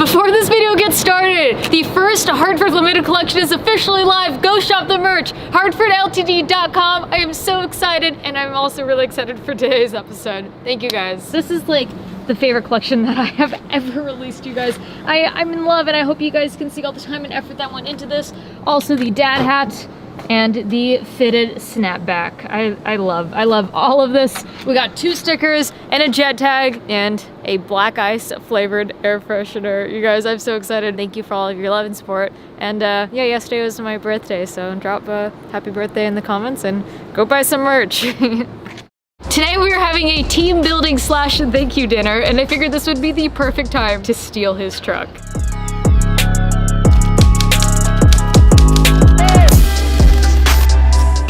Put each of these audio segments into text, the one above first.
Before this video gets started, the first Hartford limited collection is officially live. Go shop the merch, hartfordltd.com. I am so excited, and I'm also really excited for today's episode. Thank you guys. This is like the favorite collection that I have ever released, you guys. I'm in love, and I hope you guys can see all the time and effort that went into this. Also the dad hat and the fitted snapback. I love all of this. We got 2 stickers and a jet tag and a black ice flavored air freshener. You guys, I'm so excited. Thank you for all of your love and support. And yeah, yesterday was my birthday, so drop a happy birthday in the comments and go buy some merch. Today we are having a team building / thank you dinner, and I figured this would be the perfect time to steal his truck.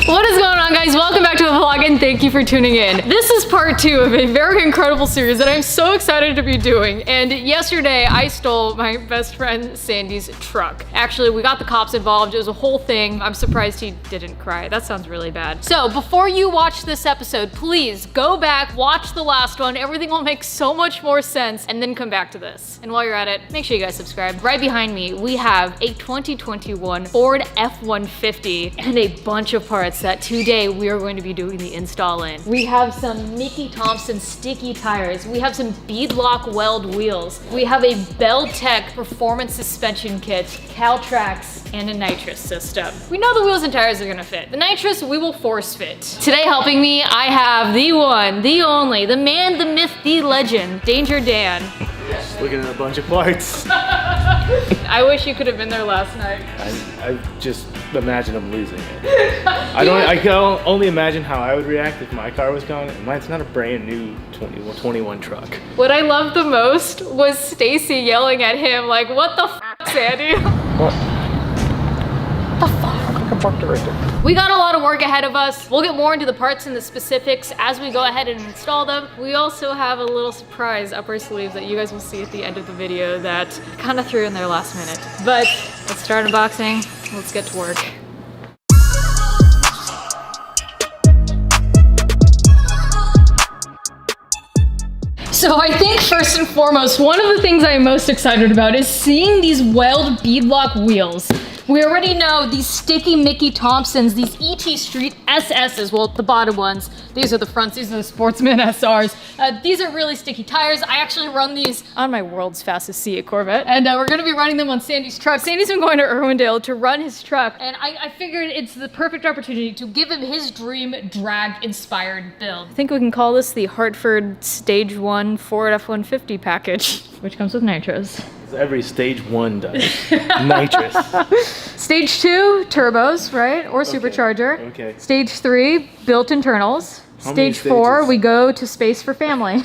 What is going on, guys? Welcome back to the vlog and thank you for tuning in. This is part 2 of a very incredible series that I'm so excited to be doing. And yesterday I stole my best friend Sandy's truck. Actually, we got the cops involved. It was a whole thing. I'm surprised he didn't cry. That sounds really bad. So before you watch this episode, please go back, watch the last one. Everything will make so much more sense, and then come back to this. And while you're at it, make sure you guys subscribe. Right behind me, we have a 2021 Ford F-150 and a bunch of parts that today we are going to be doing the install in. We have some Mickey Thompson sticky tires. We have some beadlock weld wheels. We have a Bell-Tech performance suspension kit, Caltrax, and a nitrous system. We know the wheels and tires are gonna fit. The nitrous we will force fit. Today helping me, I have the one, the only, the man, the myth, the legend, Danger Dan. Just looking at a bunch of parts. I wish you could have been there last night. I just imagine him losing it. I can only imagine how I would react if my car was gone. And mine's not a brand new 21 truck. What I loved the most was Stacy yelling at him like, "What the f, Sandy?" What? The fuck? I parked it right there. We got a lot of work ahead of us. We'll get more into the parts and the specifics as we go ahead and install them. We also have a little surprise up our sleeves that you guys will see at the end of the video that kind of threw in there last minute. But let's start unboxing. Let's get to work. So I think first and foremost, one of the things I'm most excited about is seeing these weld beadlock wheels. We already know these sticky Mickey Thompsons, these ET Street SSs, well, the bottom ones. These are the fronts, these are the Sportsman SRs. These are really sticky tires. I actually run these on my world's fastest C8 Corvette, and we're gonna be running them on Sandy's truck. Sandy's been going to Irwindale to run his truck, and I figured it's the perfect opportunity to give him his dream drag-inspired build. I think we can call this the Hartford Stage 1 Ford F-150 package, which comes with nitros. Every stage 1 does. Nitrous. Stage 2, turbos, right? Or supercharger. Okay. Stage 3, built internals. Stage 4, we go to space for family.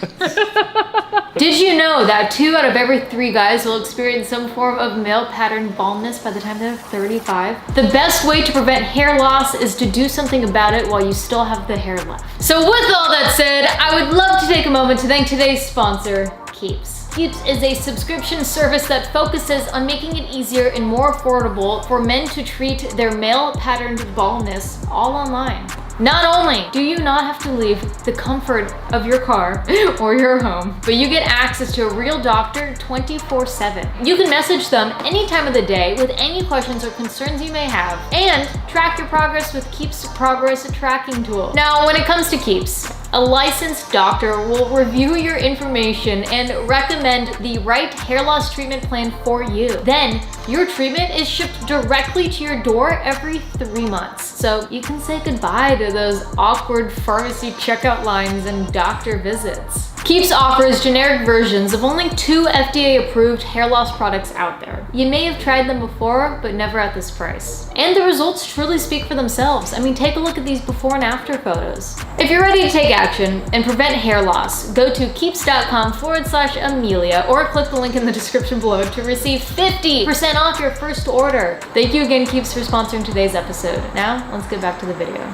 Did you know that 2 out of every 3 guys will experience some form of male pattern baldness by the time they're 35? The best way to prevent hair loss is to do something about it while you still have the hair left. So with all that said, I would love to take a moment to thank today's sponsor, Keeps. Keeps is a subscription service that focuses on making it easier and more affordable for men to treat their male patterned baldness all online. Not only do you not have to leave the comfort of your car or your home, but you get access to a real doctor 24/7. You can message them any time of the day with any questions or concerns you may have, and track your progress with Keeps Progress Tracking Tool. Now, when it comes to Keeps, a licensed doctor will review your information and recommend the right hair loss treatment plan for you. Then, your treatment is shipped directly to your door every 3 months. So you can say goodbye to those awkward pharmacy checkout lines and doctor visits. Keeps offers generic versions of only 2 FDA-approved hair loss products out there. You may have tried them before, but never at this price. And the results truly speak for themselves. I mean, take a look at these before and after photos. If you're ready to take action and prevent hair loss, go to keeps.com/Emelia or click the link in the description below to receive 50% off your first order. Thank you again, Keeps, for sponsoring today's episode. Now, let's get back to the video.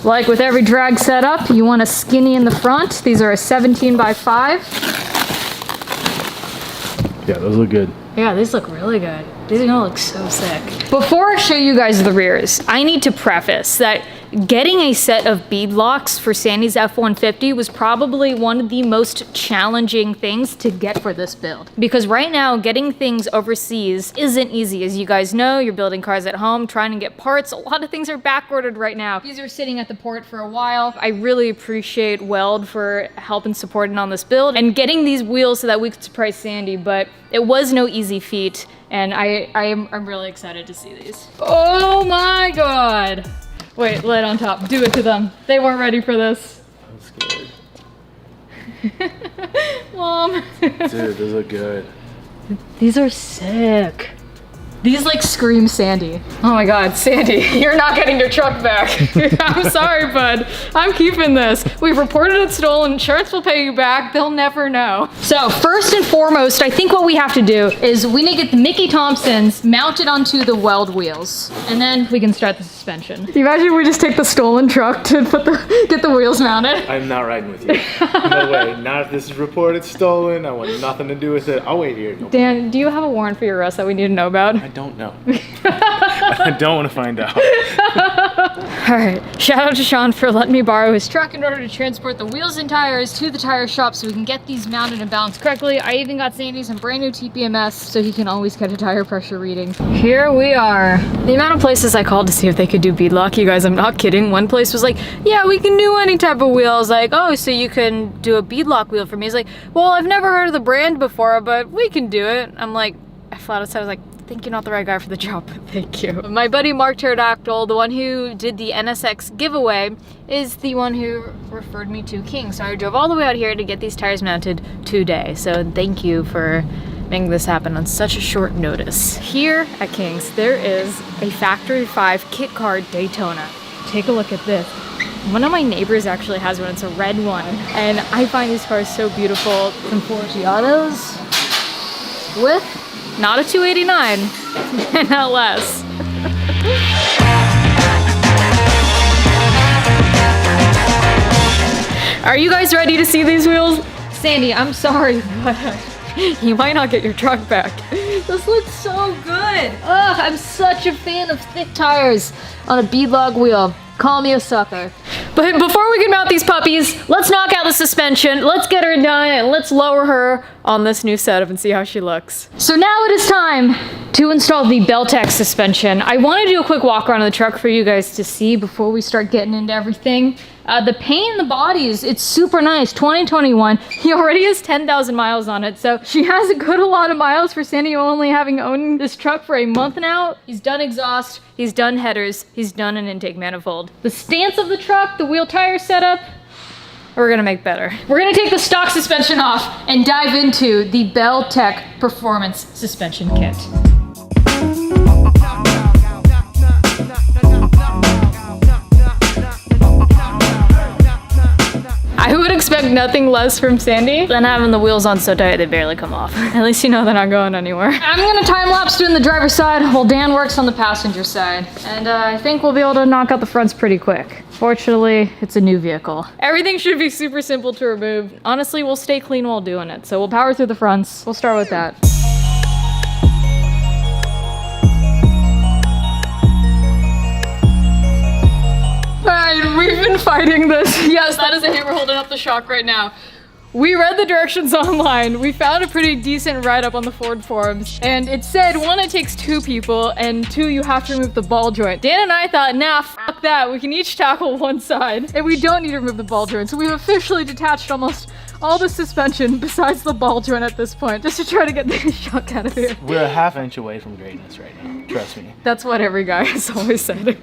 Like with every drag setup, you want a skinny in the front. These are a 17x5. Yeah, those look good. Yeah, these look really good. These are gonna look so sick. Before I show you guys the rears, I need to preface that getting a set of bead locks for Sandy's F-150 was probably one of the most challenging things to get for this build. Because right now, getting things overseas isn't easy. As you guys know, you're building cars at home, trying to get parts. A lot of things are back ordered right now. These are sitting at the port for a while. I really appreciate Weld for helping supporting on this build and getting these wheels so that we could surprise Sandy, but it was no easy feat, and I'm really excited to see these. Oh my God. Wait, light on top. Do it to them. They weren't ready for this. I'm scared. Mom. Dude, those look good. These are sick. These like scream Sandy. Oh my God, Sandy, you're not getting your truck back. I'm sorry, bud. I'm keeping this. We've reported it stolen. Insurance will pay you back. They'll never know. So first and foremost, I think what we have to do is we need to get the Mickey Thompsons mounted onto the Weld wheels, and then we can start the suspension. Can you imagine we just take the stolen truck to get the wheels mounted? I'm not riding with you. No way. Not if this is reported stolen. I want nothing to do with it. I'll wait here. No Dan, do you have a warrant for your arrest that we need to know about? I don't know. I don't want to find out. All right, shout out to Sean for letting me borrow his truck in order to transport the wheels and tires to the tire shop so we can get these mounted and balanced correctly. I even got Sandy some brand new TPMS so he can always get a tire pressure reading. Here we are. The amount of places I called to see if they could do beadlock, you guys, I'm not kidding. One place was like, yeah, we can do any type of wheel. I was like, oh, so you can do a beadlock wheel for me? He's like, well, I've never heard of the brand before, but we can do it. I'm like, I flat out said, I was like, I think you're not the right guy for the job, but thank you. My buddy Mark Pterodactyl, the one who did the NSX giveaway, is the one who referred me to King. So I drove all the way out here to get these tires mounted today. So thank you for making this happen on such a short notice. Here at King's, there is a Factory 5 kit car Daytona. Take a look at this. One of my neighbors actually has one. It's a red one. And I find these cars so beautiful. Some Forgiatos with not a 289, not less. Are you guys ready to see these wheels? Sandy, I'm sorry, but you might not get your truck back. This looks so good. Ugh, I'm such a fan of thick tires on a beadlock wheel. Call me a sucker. But before we can mount these puppies, let's knock out the suspension, let's get her done, and let's lower her on this new setup and see how she looks. So now it is time to install the Beltec suspension. I want to do a quick walk around of the truck for you guys to see before we start getting into everything. The paint in the bodies, it's super nice. 2021, he already has 10,000 miles on it, so she has a good lot of miles for Sandy only having owned this truck for a month now. He's done exhaust, he's done headers, he's done an intake manifold. The stance of the truck, the wheel tire setup, we're gonna make better. We're gonna take the stock suspension off and dive into the Beltec Performance Suspension Kit. I would expect nothing less from Sandy than having the wheels on so tight they barely come off. At least you know they're not going anywhere. I'm gonna time lapse doing the driver's side while Dan works on the passenger side. And I think we'll be able to knock out the fronts pretty quick. Fortunately, it's a new vehicle. Everything should be super simple to remove. Honestly, we'll stay clean while doing it. So we'll power through the fronts. We'll start with that. Alright, we've been fighting this. Yes, that is a hammer holding up the shock right now. We read the directions online. We found a pretty decent write-up on the Ford forums, and it said, one, it takes 2 people, and 2, you have to remove the ball joint. Dan and I thought, nah, fuck that. We can each tackle one side, and we don't need to remove the ball joint. So we've officially detached almost all the suspension besides the ball joint at this point, just to try to get the shock out of here. We're a ½ inch away from greatness right now. Trust me. That's what every guy has always said.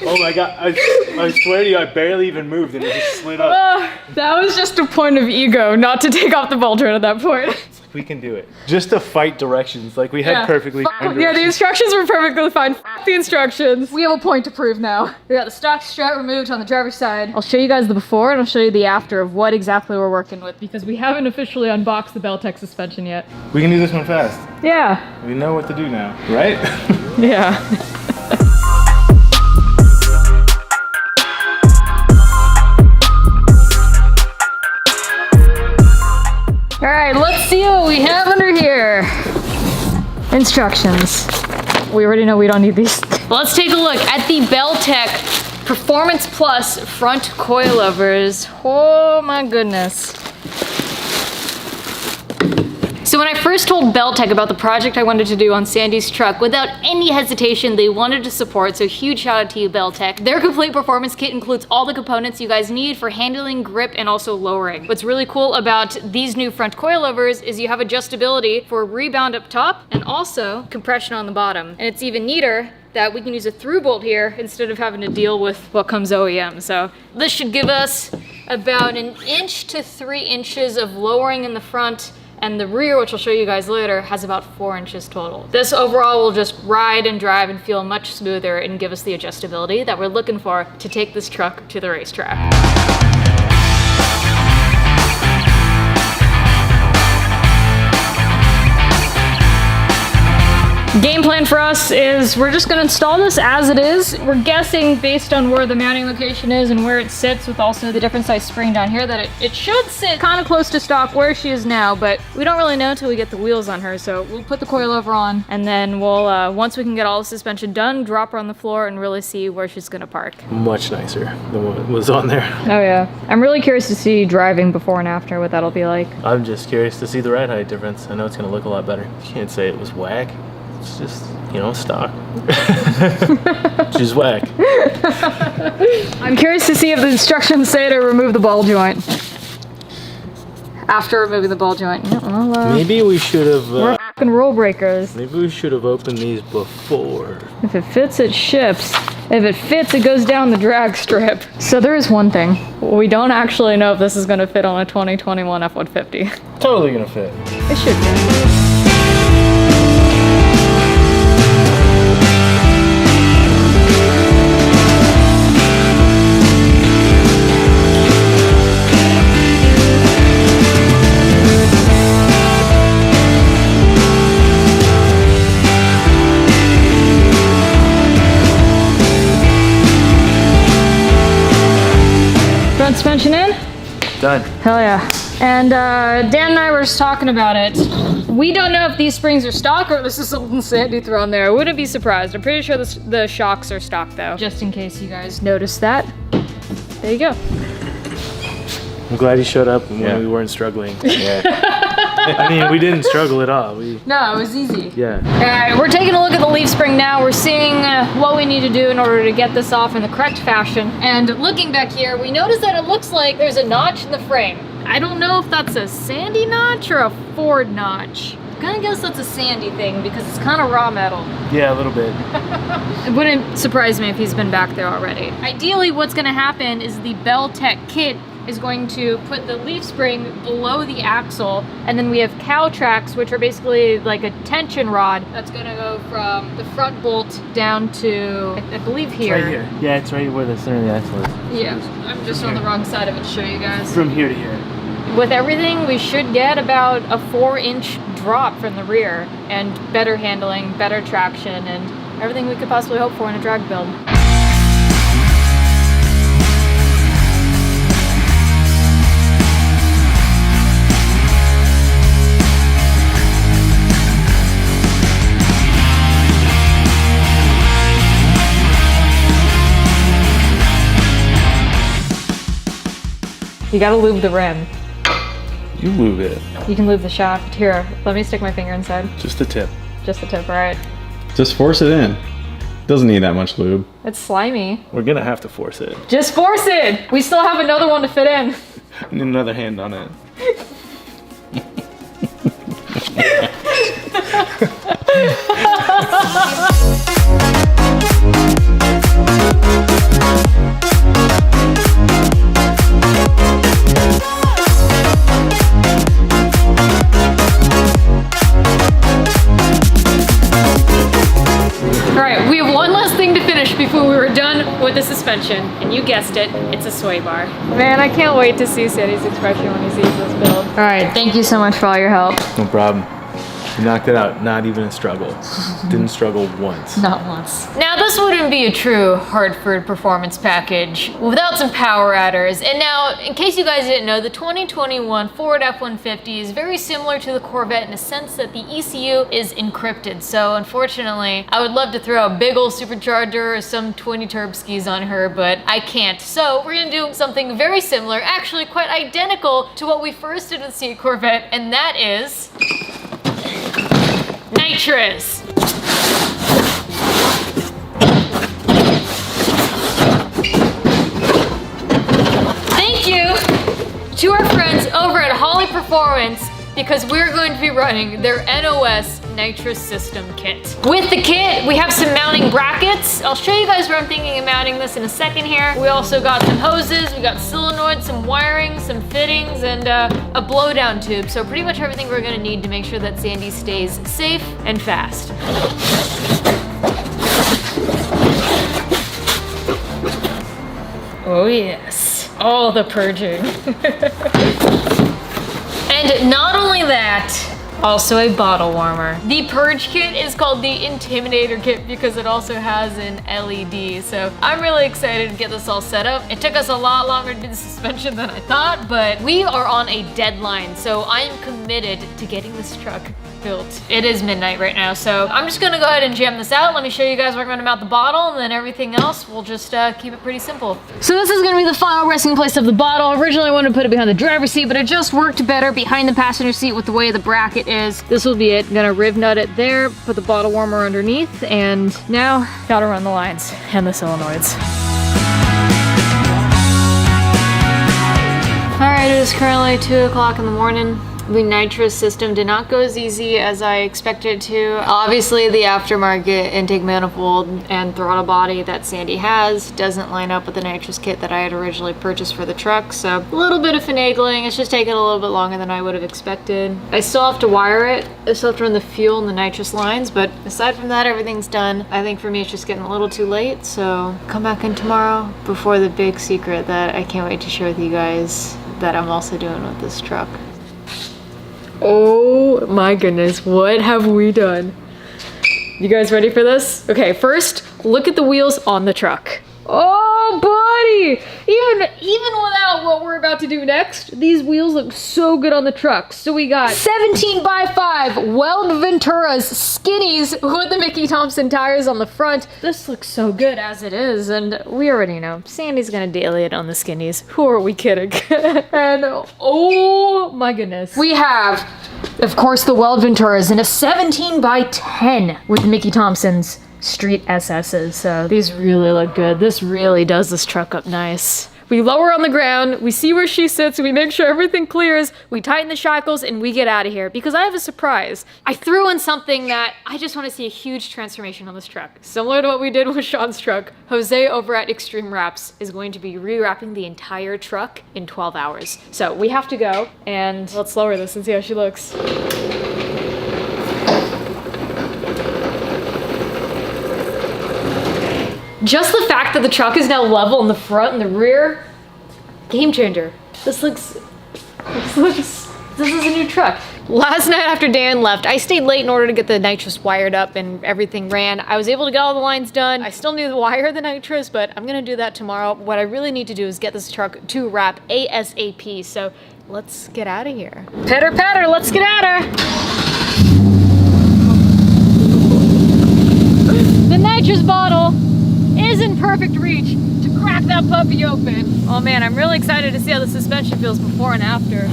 Oh my god, I swear to you, I barely even moved and it just slid up. That was just a point of ego, not to take off the ball joint at that point. It's like we can do it. Just to fight directions, like we had perfectly fine directions. Yeah, the instructions were perfectly fine. F the instructions. We have a point to prove now. We got the stock strut removed on the driver's side. I'll show you guys the before and I'll show you the after of what exactly we're working with because we haven't officially unboxed the Beltec suspension yet. We can do this one fast. Yeah. We know what to do now, right? Yeah. All right, let's see what we have under here. Instructions. We already know we don't need these. Let's take a look at the Beltec Performance Plus front coilovers. Oh my goodness. So when I first told Beltec about the project I wanted to do on Sandy's truck, without any hesitation, they wanted to support, so huge shout out to you, Beltec. Their complete performance kit includes all the components you guys need for handling, grip, and also lowering. What's really cool about these new front coilovers is you have adjustability for rebound up top and also compression on the bottom. And it's even neater that we can use a through bolt here instead of having to deal with what comes OEM. So this should give us about 1 inch to 3 inches of lowering in the front, and the rear, which I'll show you guys later, has about 4 inches total. This overall will just ride and drive and feel much smoother and give us the adjustability that we're looking for to take this truck to the racetrack. Game plan for us is we're just gonna install this as it is. We're guessing based on where the mounting location is and where it sits with also the different size spring down here that it should sit kind of close to stock where she is now, but we don't really know until we get the wheels on her. So we'll put the coilover on and then we'll, once we can get all the suspension done, drop her on the floor and really see where she's gonna park. Much nicer than what was on there. Oh yeah. I'm really curious to see driving before and after what that'll be like. I'm just curious to see the ride height difference. I know it's gonna look a lot better. You can't say it was whack. It's just, you know, stock. She's whack. I'm curious to see if the instructions say to remove the ball joint. After removing the ball joint. Yeah, well, maybe we should have... we're fucking rule breakers. Maybe we should have opened these before. If it fits, it ships. If it fits, it goes down the drag strip. So there is one thing. We don't actually know if this is going to fit on a 2021 F-150. Totally gonna fit. It should fit. Suspension in? Done. Hell yeah. And Dan and I were just talking about it. We don't know if these springs are stock or this is something Sandy threw on there. I wouldn't be surprised. I'm pretty sure the shocks are stock though, just in case you guys noticed that. There you go. I'm glad you showed up when we weren't struggling. Yeah. I mean, we didn't struggle at all. No, it was easy. Yeah. Alright, we're taking a look at the leaf spring now. We're seeing what we need to do in order to get this off in the correct fashion. And looking back here, we notice that it looks like there's a notch in the frame. I don't know if that's a Sandy notch or a Ford notch. I'm gonna guess that's a Sandy thing because it's kind of raw metal. Yeah, a little bit. It wouldn't surprise me if he's been back there already. Ideally, what's gonna happen is the Beltec kit is going to put the leaf spring below the axle, and then we have cow tracks, which are basically like a tension rod that's gonna go from the front bolt down to, I believe here. It's right here. Yeah, it's right where the center of the axle is. Yeah, I'm just on the wrong side of it to show you guys. From here to here. With everything, we should get about a 4-inch drop from the rear, and better handling, better traction, and everything we could possibly hope for in a drag build. You gotta lube the rim. You lube it. You can lube the shaft. Here, let me stick my finger inside. Just the tip. Just the tip, alright. Just force it in. Doesn't need that much lube. It's slimy. We're gonna have to force it. Just force it! We still have another one to fit in. I need another hand on it. Alright, we have one last thing to finish before we were done with the suspension. And you guessed it, it's a sway bar. Man, I can't wait to see Sandy's expression when he sees this build. Alright, thank you so much for all your help. No problem. You knocked it out, not even a struggle. Didn't struggle once. Not once. Now this wouldn't be a true Hartford performance package without some power adders. And now, in case you guys didn't know, the 2021 Ford F-150 is very similar to the Corvette in a sense that the ECU is encrypted. So unfortunately, I would love to throw a big old supercharger or some 20 turb skis on her, but I can't. So we're gonna do something very similar, actually quite identical to what we first did with the Corvette, and that is nitrous. Thank you to our friends over at Holley Performance because we're going to be running their NOS nitrous system kit. With the kit, we have some mounting brackets. I'll show you guys where I'm thinking of mounting this in a second here. We also got some hoses, we got solenoids, some wiring, some fittings, and a blowdown tube. So pretty much everything we're gonna need to make sure that Sandy stays safe and fast. Oh yes, all the purging. And not only that, also a bottle warmer. The purge kit is called the Intimidator kit because it also has an LED. So I'm really excited to get this all set up. It took us a lot longer to do the suspension than I thought, but we are on a deadline. So I am committed to getting this truck built. It is midnight right now, so I'm just gonna go ahead and jam this out. Let me show you guys where I'm gonna mount the bottle, and then everything else, we'll just keep it pretty simple. So this is gonna be the final resting place of the bottle. Originally I wanted to put it behind the driver's seat, but it just worked better behind the passenger seat with the way the bracket is. This will be it. I'm gonna riv nut it there, put the bottle warmer underneath, and now gotta run the lines and the solenoids. All right, it is currently 2 o'clock in the morning. The nitrous system did not go as easy as I expected it to. Obviously, the aftermarket intake manifold and throttle body that Sandy has doesn't line up with the nitrous kit that I had originally purchased for the truck, so a little bit of finagling. It's just taken a little bit longer than I would have expected. I still have to wire it. I still have to run the fuel and the nitrous lines, but aside from that, everything's done. I think for me, it's just getting a little too late, so come back in tomorrow before the big secret that I can't wait to share with you guys that I'm also doing with this truck. Oh my goodness, what have we done? You guys ready for this? Okay, first, look at the wheels on the truck. Oh, buddy! Even without what we're about to do next, these wheels look so good on the truck. So we got 17x5 Weld Venturas skinnies with the Mickey Thompson tires on the front. This looks so good as it is, and we already know Sandy's gonna daily it on the skinnies. Who are we kidding? And oh my goodness. We have, of course, the Weld Venturas in a 17x10 with Mickey Thompson's Street SS's, so these really look good. This really does this truck up nice. We lower on the ground, we see where she sits, we make sure everything clears, we tighten the shackles, and we get out of here because I have a surprise. I threw in something that I just want to see a huge transformation on this truck. Similar to what we did with Sean's truck, Jose over at Extreme Wraps is going to be rewrapping the entire truck in 12 hours. So we have to go, and let's lower this and see how she looks. Just the fact that the truck is now level in the front and the rear, game changer. This is a new truck. Last night after Dan left, I stayed late in order to get the nitrous wired up and everything ran. I was able to get all the lines done. I still need to wire the nitrous, but I'm gonna do that tomorrow. What I really need to do is get this truck to wrap ASAP, so let's get out of here. Pitter patter, let's get at her. The nitrous bottle is in perfect reach to crack that puppy open. Oh man, I'm really excited to see how the suspension feels before and after.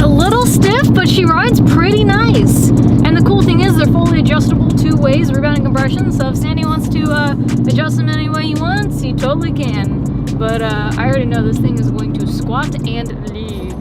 A little stiff, but she rides pretty nice. And the cool thing is they're fully adjustable 2 ways, rebound and compression, so if Sandy wants to adjust them any way he wants, he totally can. But I already know this thing is going to squat and leave.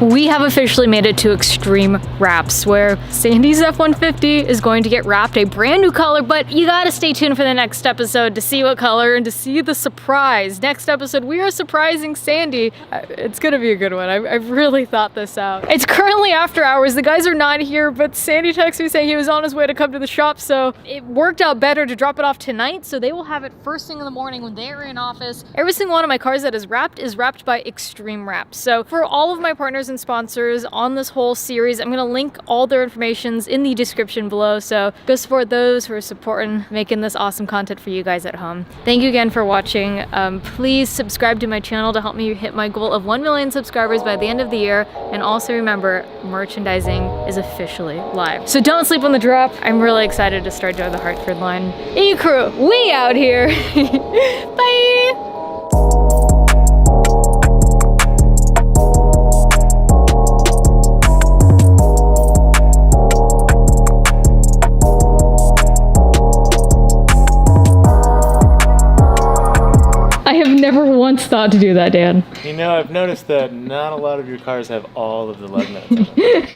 We have officially made it to Extreme Wraps, where Sandy's F-150 is going to get wrapped a brand new color, but you gotta stay tuned for the next episode to see what color and to see the surprise. Next episode, we are surprising Sandy. It's gonna be a good one. I've really thought this out. It's currently after hours. The guys are not here, but Sandy texted me saying he was on his way to come to the shop, so it worked out better to drop it off tonight, so they will have it first thing in the morning when they're in office. Every single one of my cars that is wrapped by Extreme Wraps. So for all of my partners and sponsors on this whole series, I'm gonna link all their informations in the description below, so go support those who are supporting making this awesome content for you guys at home. Thank you again for watching. Please subscribe to my channel to help me hit my goal of 1 million subscribers by the end of the year, and also remember, merchandising is officially live. So don't sleep on the drop. I'm really excited to start doing the Hartford line. E-Crew, we out here. Bye! I have never once thought to do that, Dan. You know, I've noticed that not a lot of your cars have all of the lug nuts in them.